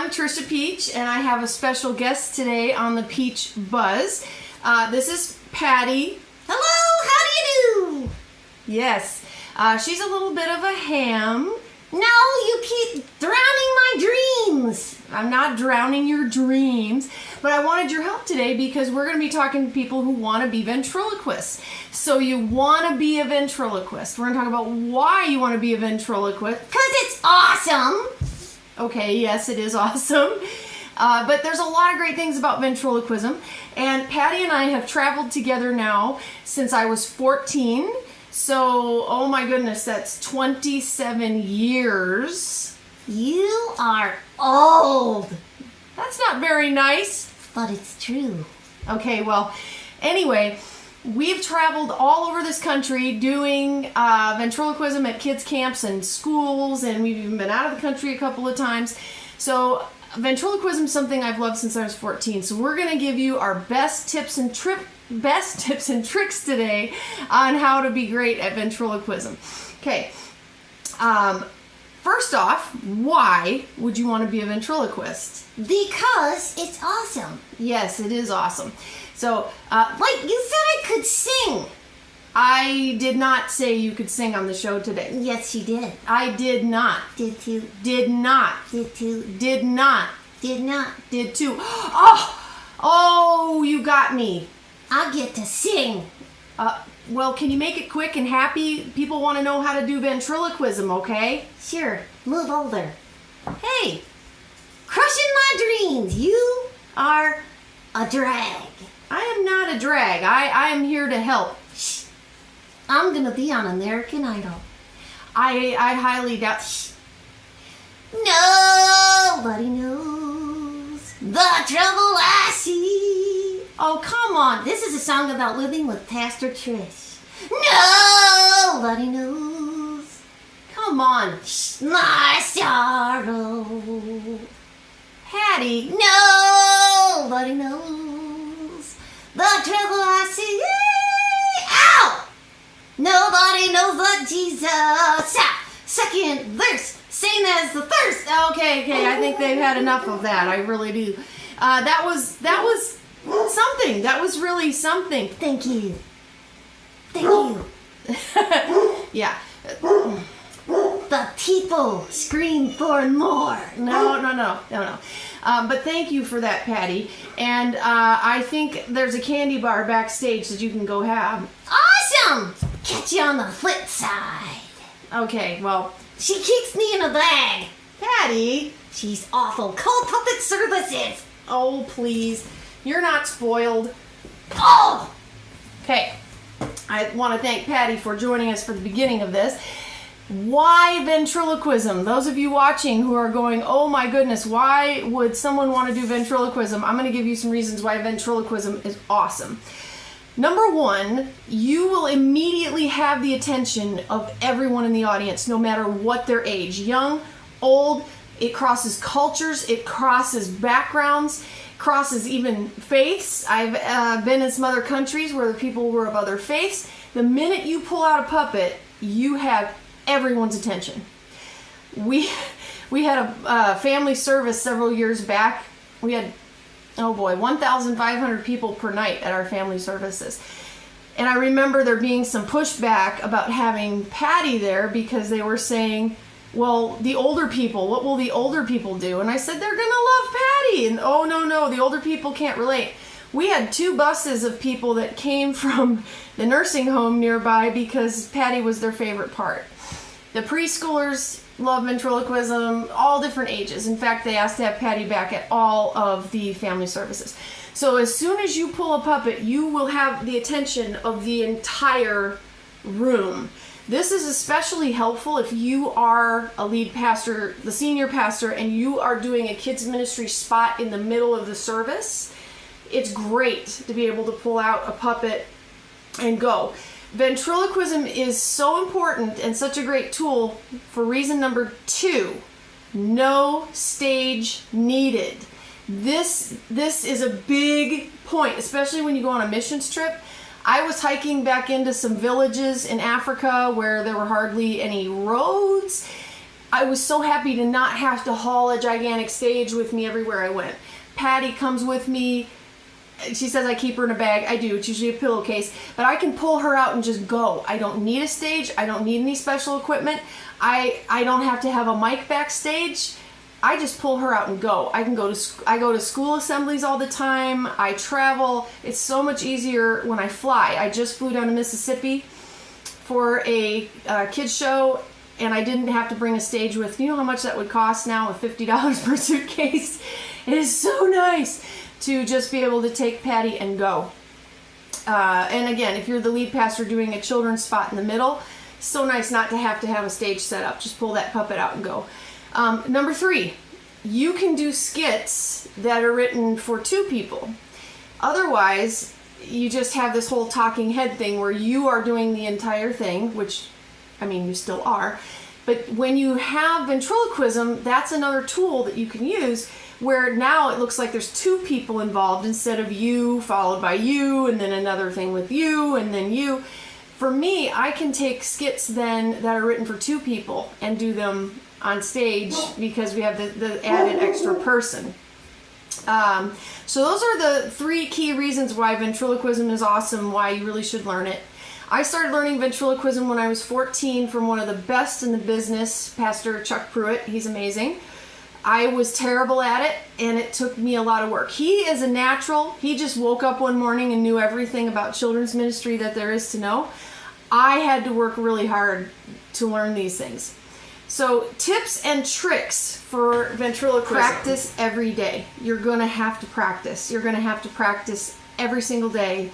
I'm Trisha Peach, and I have a special guest today on the Peach Buzz. This is Patty. Hello, how do you do? Yes, she's a little bit of a ham. No, you keep drowning my dreams. I'm not drowning your dreams, but I wanted your help today because we're going to be talking to people who want to be ventriloquists. So you want to be a ventriloquist. We're going to talk about why you want to be a ventriloquist. Because it's awesome. Okay, yes, it is awesome. But there's a lot of great things about ventriloquism. And Patty and I have traveled together now since I was 14. So, oh my goodness, that's 27 years. You are old. That's not very nice. But it's true. Okay, well, anyway, we've traveled all over this country doing ventriloquism at kids' camps and schools, and we've even been out of the country a couple of times. So ventriloquism is something I've loved since I was 14. So we're going to give you our best tips and tricks today on how to be great at ventriloquism. Okay. First off, why would you want to be a ventriloquist? Because it's awesome. Yes, it is awesome. So, Like you said I could sing. I did not say you could sing on the show today. Yes, you did. I did not. Did you? Did not. Did you? Did not. Did not. Did too. Oh, you got me. I get to sing. Well, can you make it quick and happy? People want to know how to do ventriloquism, okay? Sure, move older. Hey, Crushing my dreams. You are a drag. I am not a drag. I am here to help. Shh. I'm gonna be on American Idol. I highly doubt. Nobody knows the trouble I see. Oh, come on. This is a song about living with Pastor Trish. Nobody knows Come on. my sorrow. Patty. Nobody knows the trouble I see. Ow! Nobody knows but Jesus. Second verse, same as the first. Okay. I think they've had enough of that. I really do. That was something. That was really something. Thank you. Thank you. Yeah. The people scream for more. No. But thank you for that, Patty. And I think there's a candy bar backstage that you can go have. Awesome! Catch you on the flip side. Okay, well, She keeps me in a bag. Patty. She's awful. Call public services. Oh, please. You're not spoiled. Oh! Okay. I want to thank Patty for joining us for the beginning of this. Why ventriloquism? Those of you watching who are going, oh my goodness, why would someone want to do ventriloquism? I'm going to give you some reasons why ventriloquism is awesome. Number one, you will immediately have the attention of everyone in the audience, no matter what their age. Young, old, it crosses cultures, it crosses backgrounds, crosses even faiths. I've been in some other countries where the people were of other faiths. The minute you pull out a puppet, you have everyone's attention. We had a family service several years back. We had, 1,500 people per night at our family services. And I remember there being some pushback about having Patty there because they were saying, well, the older people, what will the older people do? And I said, they're going to love Patty. And oh, no, the older people can't relate. We had 2 buses of people that came from the nursing home nearby because Patty was their favorite part. The preschoolers love ventriloquism, all different ages. In fact, they asked to have Patty back at all of the family services. So as soon as you pull a puppet, you will have the attention of the entire room. This is especially helpful if you are a lead pastor, the senior pastor, and you are doing a kids ministry spot in the middle of the service. It's great to be able to pull out a puppet and go. Ventriloquism is so important and such a great tool for reason number 2. No stage needed. This is a big point, especially when you go on a missions trip. I was hiking back into some villages in Africa where there were hardly any roads. I was so happy to not have to haul a gigantic stage with me everywhere I went. Patty comes with me. She says I keep her in a bag. I do. It's usually a pillowcase. But I can pull her out and just go. I don't need a stage. I don't need any special equipment. I don't have to have a mic backstage. I just pull her out and go. I go to school assemblies all the time. I travel. It's so much easier when I fly. I just flew down to Mississippi for a kids show, and I didn't have to bring a stage with. You know how much that would cost now with $50 per suitcase? It is so nice to just be able to take Patty and go. And again, if you're the lead pastor doing a children's spot in the middle, so nice not to have a stage set up. Just pull that puppet out and go. Number 3, you can do skits that are written for 2 people. Otherwise, you just have this whole talking head thing where you are doing the entire thing, which, I mean, you still are. But when you have ventriloquism, that's another tool that you can use where now it looks like there's 2 people involved instead of you followed by you and then another thing with you and then you. For me, I can take skits then that are written for 2 people and do them on stage because we have the added extra person. So those are the 3 key reasons why ventriloquism is awesome, why you really should learn it. I started learning ventriloquism when I was 14 from one of the best in the business, Pastor Chuck Pruitt. He's amazing. I was terrible at it, and it took me a lot of work. He is a natural. He just woke up one morning and knew everything about children's ministry that there is to know. I had to work really hard to learn these things. So tips and tricks for ventriloquism. Practice every day. You're going to have to practice. You're going to have to practice every single day.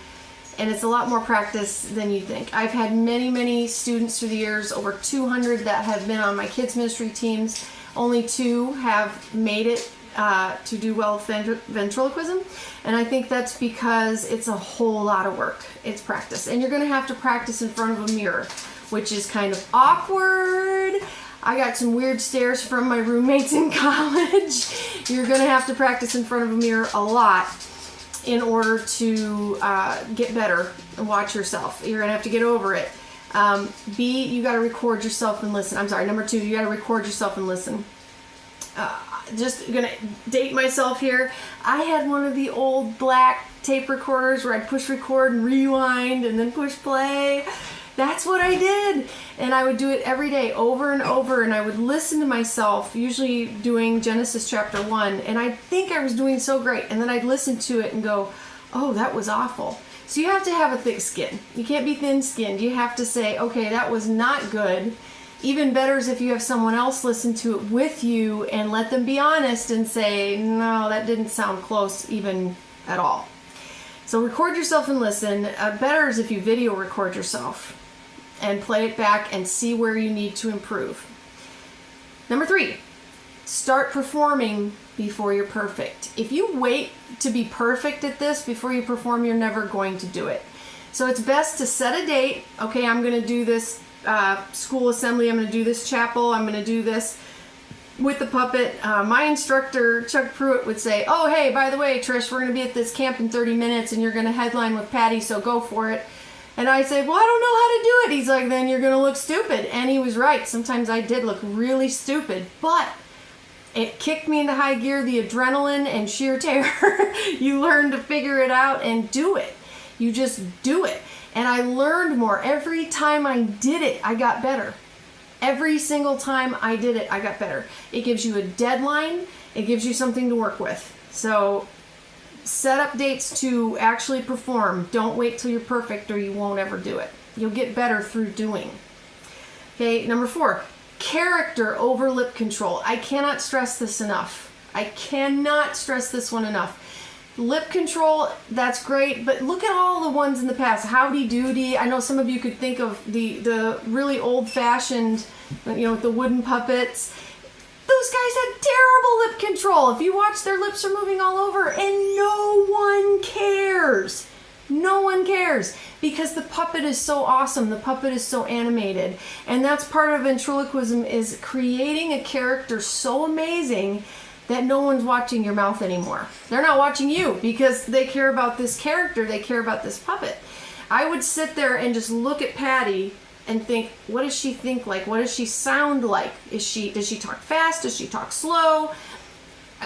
And it's a lot more practice than you think. I've had many students through the years, over 200 that have been on my kids ministry teams. Only 2 have made it to do well with ventriloquism. And I think that's because it's a whole lot of work. It's practice. And you're going to have to practice in front of a mirror, which is kind of awkward. I got some weird stares from my roommates in college. You're going to have to practice in front of a mirror a lot in order to get better and watch yourself. You're going to have to get over it. B, you got to record yourself and listen. I'm sorry, number 2, you got to record yourself and listen. Just going to date myself here. I had one of the old black tape recorders where I'd push record and rewind and then push play. That's what I did. And I would do it every day over and over, and I would listen to myself, usually doing Genesis chapter 1, and I'd think I was doing so great, and then I'd listen to it and go, oh, that was awful. So you have to have a thick skin. You can't be thin-skinned. You have to say, okay, that was not good. Even better is if you have someone else listen to it with you and let them be honest and say, no, that didn't sound close even at all. So record yourself and listen. Better is if you video record yourself and play it back and see where you need to improve. Number 3, start performing before you're perfect. If you wait to be perfect at this before you perform, you're never going to do it. So it's best to set a date. Okay, I'm going to do this school assembly. I'm going to do this chapel. I'm going to do this with the puppet. My instructor, Chuck Pruitt, would say, oh, hey, by the way, Trish, we're going to be at this camp in 30 minutes and you're going to headline with Patty, so go for it. And I said, well, I don't know how to do it. He's like, then you're going to look stupid. And he was right. Sometimes I did look really stupid, but it kicked me into high gear, the adrenaline and sheer terror. You learn to figure it out and do it. You just do it. And I learned more. Every time I did it, I got better. Every single time I did it, I got better. It gives you a deadline. It gives you something to work with. So set up dates to actually perform. Don't wait till you're perfect or you won't ever do it. You'll get better through doing. Okay, number 4, character over lip control. I cannot stress this enough. I cannot stress this one enough. Lip control, that's great, but look at all the ones in the past. Howdy Doody. I know some of you could think of the really old-fashioned, with the wooden puppets. Those guys had terrible lip control. If you watch, their lips are moving all over, and no one cares. No one cares because the puppet is so awesome. The puppet is so animated, and that's part of ventriloquism, is creating a character so amazing that no one's watching your mouth anymore. They're not watching you because they care about this character. They care about this puppet. I would sit there and just look at Patty and think, what does she think like? What does she sound like? Does she talk fast? Does she talk slow?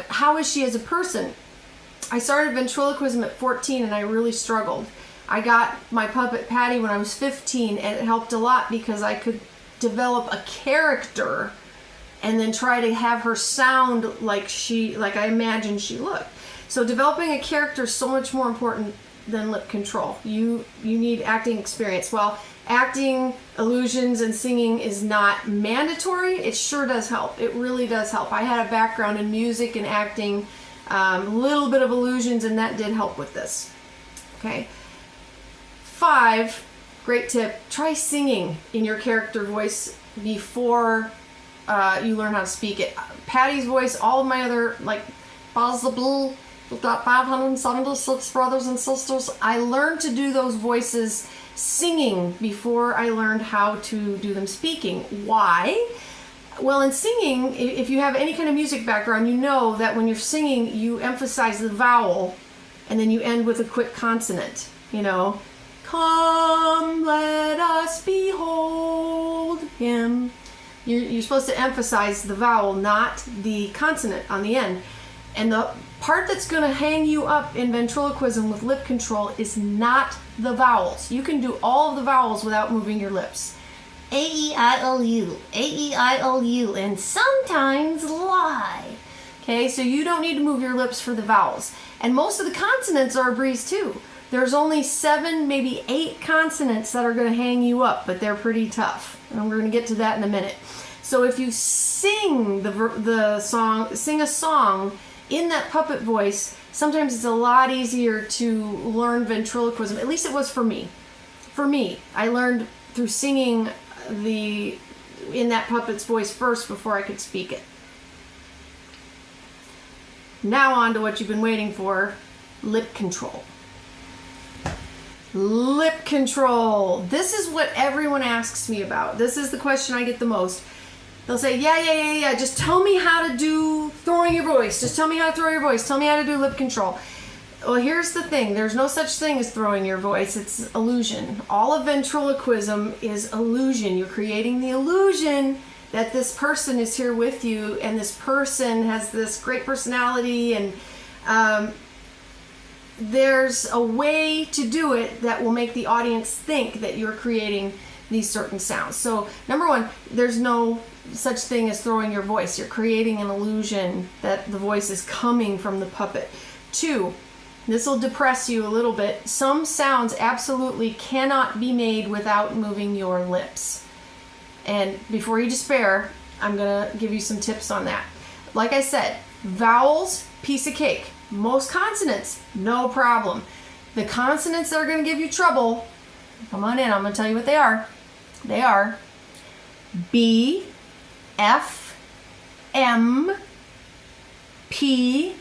How is she as a person? I started ventriloquism at 14 and I really struggled. I got my puppet Patty when I was 15, and it helped a lot because I could develop a character and then try to have her sound like I imagined she looked. So developing a character is so much more important than lip control. You need acting experience. While acting, illusions, and singing is not mandatory, it sure does help. It really does help. I had a background in music and acting, a little bit of illusions, and that did help with this. Okay. 5, great tip, try singing in your character voice before you learn how to speak it. Patty's voice, all of my other, like, possible, we've got 576 brothers and sisters. I learned to do those voices singing before I learned how to do them speaking. Why? Well, in singing, if you have any kind of music background, you know that when you're singing, you emphasize the vowel and then you end with a quick consonant, you know. Come, let us behold him. You're supposed to emphasize the vowel, not the consonant on the end. And the part that's going to hang you up in ventriloquism with lip control is not the vowels. You can do all of the vowels without moving your lips. A-E-I-O-U, A-E-I-O-U, and sometimes lie. Okay, so you don't need to move your lips for the vowels. And most of the consonants are a breeze too. There's only 7, maybe 8 consonants that are going to hang you up, but they're pretty tough. And we're going to get to that in a minute. So if you sing the song, sing a song in that puppet voice, sometimes it's a lot easier to learn ventriloquism. At least it was for me. For me, I learned through singing in that puppet's voice first before I could speak it. Now on to what you've been waiting for, lip control. Lip control. This is what everyone asks me about. This is the question I get the most. They'll say, yeah. Just tell me how to do throwing your voice. Just tell me how to throw your voice. Tell me how to do lip control. Well, here's the thing. There's no such thing as throwing your voice. It's illusion. All of ventriloquism is illusion. You're creating the illusion that this person is here with you and this person has this great personality, and there's a way to do it that will make the audience think that you're creating these certain sounds. So number 1, there's no such thing as throwing your voice. You're creating an illusion that the voice is coming from the puppet. 2, this will depress you a little bit. Some sounds absolutely cannot be made without moving your lips. And before you despair, I'm going to give you some tips on that. Like I said, vowels, piece of cake. Most consonants, no problem. The consonants that are going to give you trouble, come on in, I'm going to tell you what they are. They are B, F, M, P,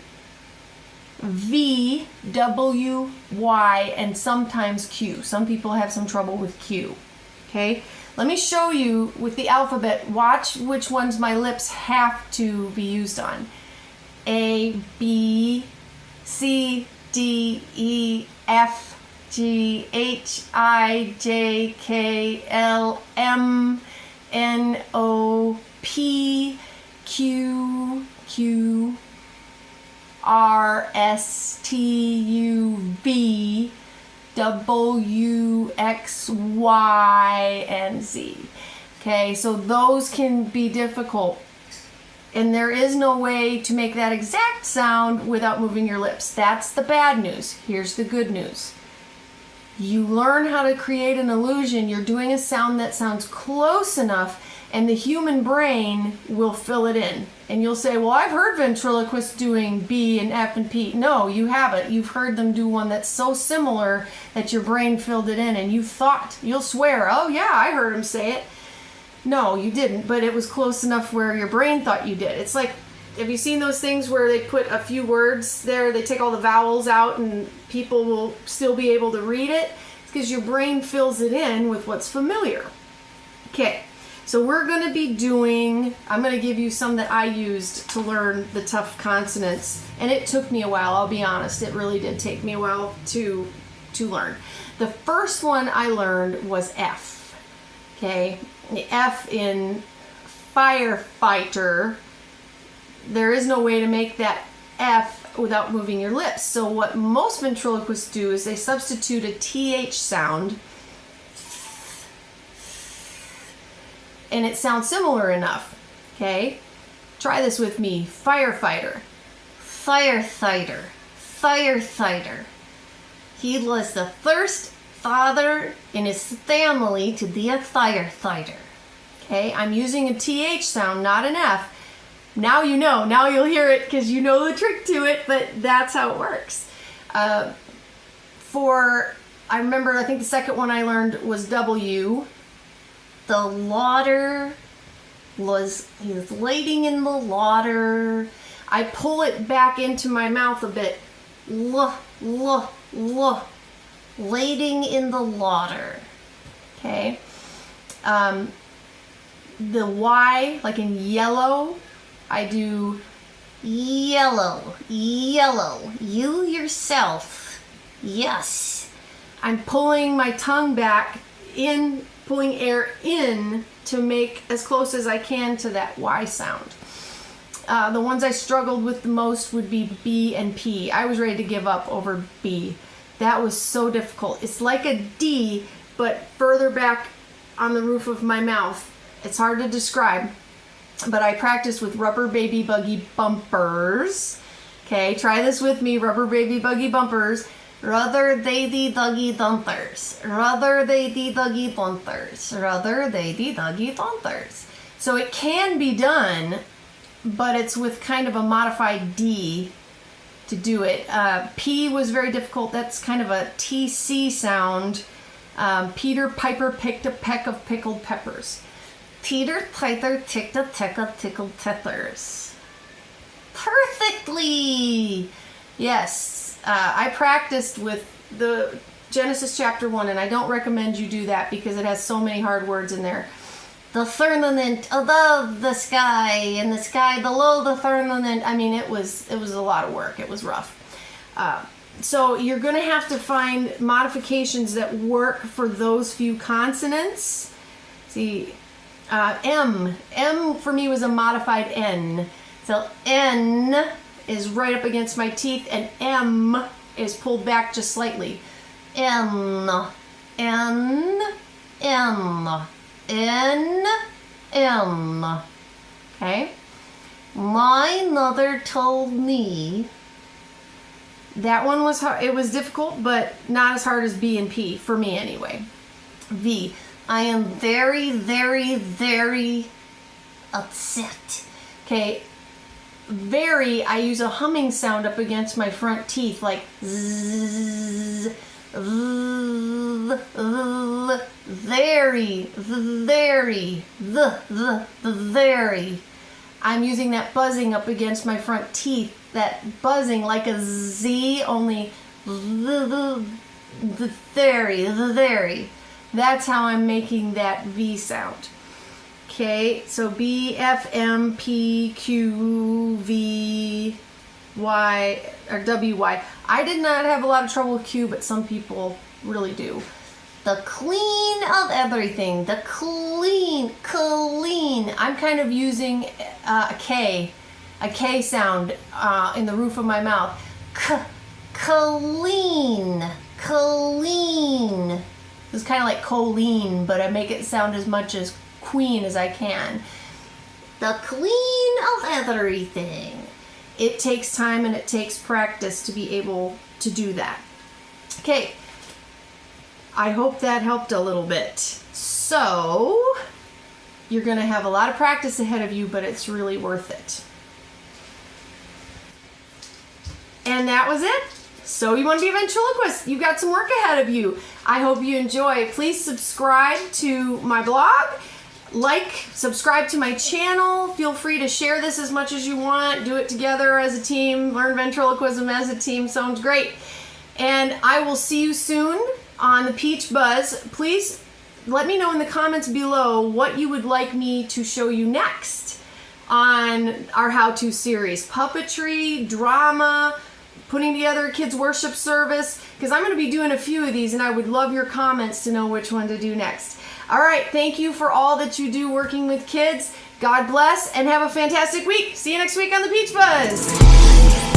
V, W, Y, and sometimes Q. Some people have some trouble with Q. Okay? Let me show you with the alphabet. Watch which ones my lips have to be used on. A, B, C, D, E, F, G, H, I, J, K, L, M, N, O, P, Q, Q, R, S, T, U, V, W, X, Y, and Z. Okay, so those can be difficult. And there is no way to make that exact sound without moving your lips. That's the bad news. Here's the good news. You learn how to create an illusion. You're doing a sound that sounds close enough, and the human brain will fill it in. And you'll say, well, I've heard ventriloquists doing B and F and P. No, you haven't. You've heard them do one that's so similar that your brain filled it in, and you thought, you'll swear, oh yeah, I heard him say it. No, you didn't, but it was close enough where your brain thought you did. It's like, have you seen those things where they put a few words there, they take all the vowels out and people will still be able to read it? It's because your brain fills it in with what's familiar. Okay, so we're going to be doing, I'm going to give you some that I used to learn the tough consonants. And it took me a while, I'll be honest. It really did take me a while to learn. The first one I learned was F. Okay, the F in firefighter, there is no way to make that F without moving your lips. So what most ventriloquists do is they substitute a TH sound, and it sounds similar enough. Okay, try this with me. Firefighter. Firefighter. Firefighter. He was the first father in his family to be a firefighter. Okay, I'm using a TH sound, not an F. Now you know. Now you'll hear it because you know the trick to it, but that's how it works. I remember, I think the second one I learned was W. The water was, he was lading in the water. I pull it back into my mouth a bit. Lading in the water. Okay. The Y, like in yellow, I do Yellow. You yourself. Yes. I'm pulling my tongue back in, pulling air in to make as close as I can to that Y sound. The ones I struggled with the most would be B and P. I was ready to give up over B. That was so difficult. It's like a D, but further back on the roof of my mouth. It's hard to describe, but I practiced with rubber baby buggy bumpers. Okay, try this with me, rubber baby buggy bumpers. Ruther they dee duggy dumpers. Ruther they dee duggy dumpers. Ruther they dee duggy dumpers. So it can be done, but it's with kind of a modified D to do it. P was very difficult. That's kind of a TC sound. Peter Piper picked a peck of pickled peppers. Peter Piper ticked a peck of pickled peppers. Perfectly! Yes, I practiced with the Genesis chapter 1, and I don't recommend you do that because it has so many hard words in there. The firmament above the sky, and the sky below the firmament. I mean, it was a lot of work. It was rough. So you're going to have to find modifications that work for those few consonants. See, M for me was a modified N. So N is right up against my teeth, and M is pulled back just slightly. N. Okay? My mother told me. That one was hard. It was difficult, but not as hard as B and P, for me anyway. V. I am very, very, very upset. Okay, very, I use a humming sound up against my front teeth, like zzz, very, very. I'm using that buzzing up against my front teeth, that buzzing like a Z, only very. That's how I'm making that V sound. Okay, so B, F, M, P, Q, V, Y, or W, Y. I did not have a lot of trouble with Q, but some people really do. The clean of everything. The clean. I'm kind of using a K sound in the roof of my mouth. Clean. It's kind of like choline, but I make it sound as much as queen as I can. The clean of everything. It takes time and it takes practice to be able to do that. Okay, I hope that helped a little bit. So, you're going to have a lot of practice ahead of you, but it's really worth it. And that was it. So you want to be a ventriloquist? You've got some work ahead of you. I hope you enjoy. Please subscribe to my blog. Subscribe to my channel. Feel free to share this as much as you want. Do it together as a team. Learn ventriloquism as a team. Sounds great. And I will see you soon on the Peach Buzz. Please let me know in the comments below what you would like me to show you next on our how-to series. Puppetry, drama, putting together a kids worship service, because I'm going to be doing a few of these and I would love your comments to know which one to do next. All right, thank you for all that you do working with kids. God bless and have a fantastic week. See you next week on the Peach Buzz.